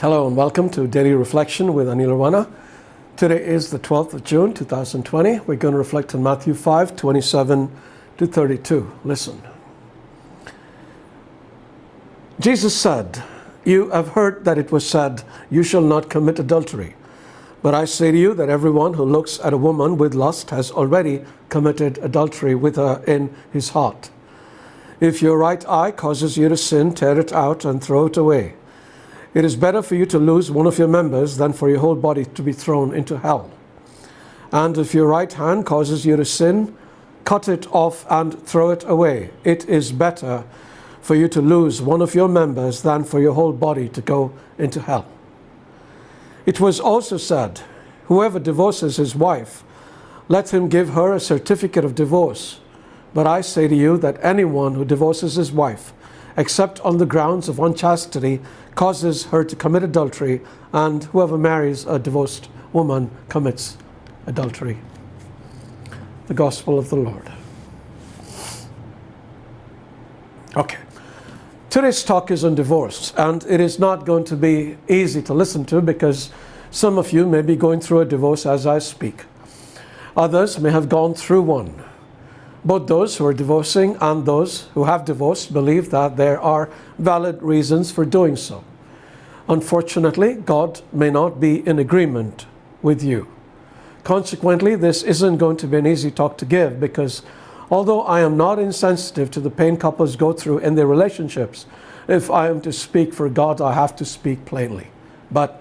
Hello and welcome to Daily Reflection with Aneel Aranha. Today is the 12th of June 2020. We're going to reflect on Matthew 5:27 to 32. Listen. Jesus said, "You have heard that it was said, 'You shall not commit adultery.' But I say to you that everyone who looks at a woman with lust has already committed adultery with her in his heart. If your right eye causes you to sin, tear it out and throw it away. It is better for you to lose one of your members than for your whole body to be thrown into hell. And if your right hand causes you to sin, cut it off and throw it away. It is better for you to lose one of your members than for your whole body to go into hell. It was also said, 'Whoever divorces his wife, let him give her a certificate of divorce.' But I say to you that anyone who divorces his wife, except on the grounds of unchastity, causes her to commit adultery, and whoever marries a divorced woman commits adultery." The Gospel of the Lord. Okay. Today's talk is on divorce, and it is not going to be easy to listen to because some of you may be going through a divorce as I speak. Others may have gone through one. Both those who are divorcing and those who have divorced believe that there are valid reasons for doing so. Unfortunately, God may not be in agreement with you. Consequently, this isn't going to be an easy talk to give because although I am not insensitive to the pain couples go through in their relationships, if I am to speak for God, I have to speak plainly. But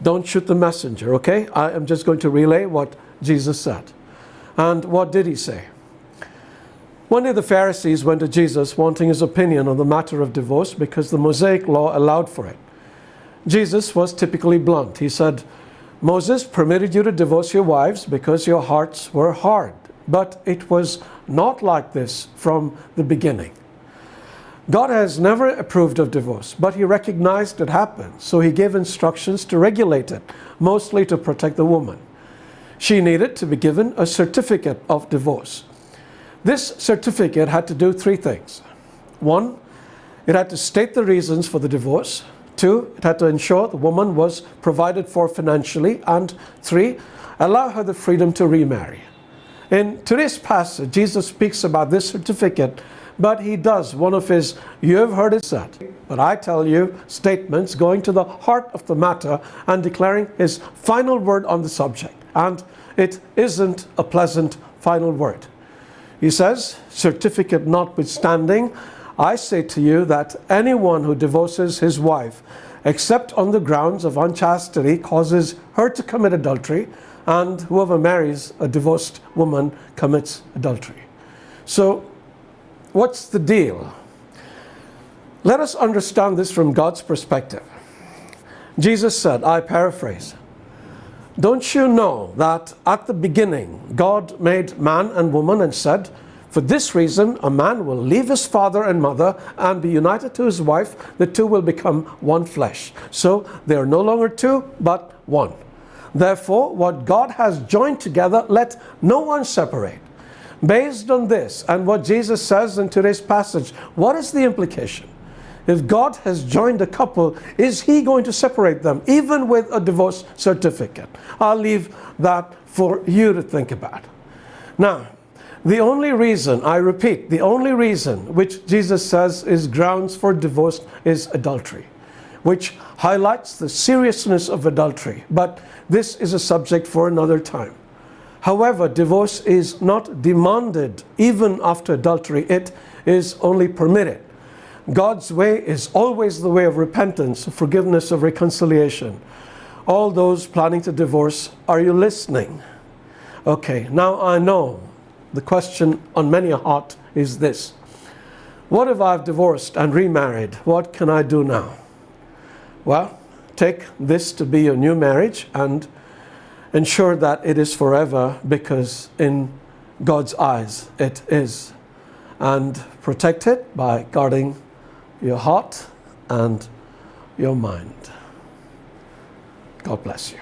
don't shoot the messenger, okay? I am just going to relay what Jesus said. And what did he say? One day the Pharisees went to Jesus wanting his opinion on the matter of divorce because the Mosaic law allowed for it. Jesus was typically blunt. He said, "Moses permitted you to divorce your wives because your hearts were hard. But it was not like this from the beginning. God has never approved of divorce, but he recognized it happened, so he gave instructions to regulate it, mostly to protect the woman. She needed to be given a certificate of divorce. This certificate had to do three things. One, it had to state the reasons for the divorce. Two, it had to ensure the woman was provided for financially. And three, allow her the freedom to remarry." In today's passage, Jesus speaks about this certificate, but he does one of his "you have heard it said, but I tell you" statements, going to the heart of the matter and declaring his final word on the subject. And it isn't a pleasant final word. He says, "Certificate notwithstanding, I say to you that anyone who divorces his wife, except on the grounds of unchastity, causes her to commit adultery, and whoever marries a divorced woman commits adultery." So, what's the deal? Let us understand this from God's perspective. Jesus said, I paraphrase, "Don't you know that at the beginning God made man and woman and said, 'For this reason a man will leave his father and mother and be united to his wife. The two will become one flesh.' So they are no longer two, but one. Therefore, what God has joined together, let no one separate." Based on this and what Jesus says in today's passage, what is the implication? If God has joined a couple, is he going to separate them, even with a divorce certificate? I'll leave that for you to think about. Now, the only reason, I repeat, the only reason which Jesus says is grounds for divorce is adultery, which highlights the seriousness of adultery. But this is a subject for another time. However, divorce is not demanded even after adultery. It is only permitted. God's way is always the way of repentance, of forgiveness, of reconciliation. All those planning to divorce, are you listening? Okay, now I know the question on many a heart is this: what if I've divorced and remarried? What can I do now? Well, take this to be your new marriage and ensure that it is forever, because in God's eyes it is. And protect it by guarding your heart and your mind. God bless you.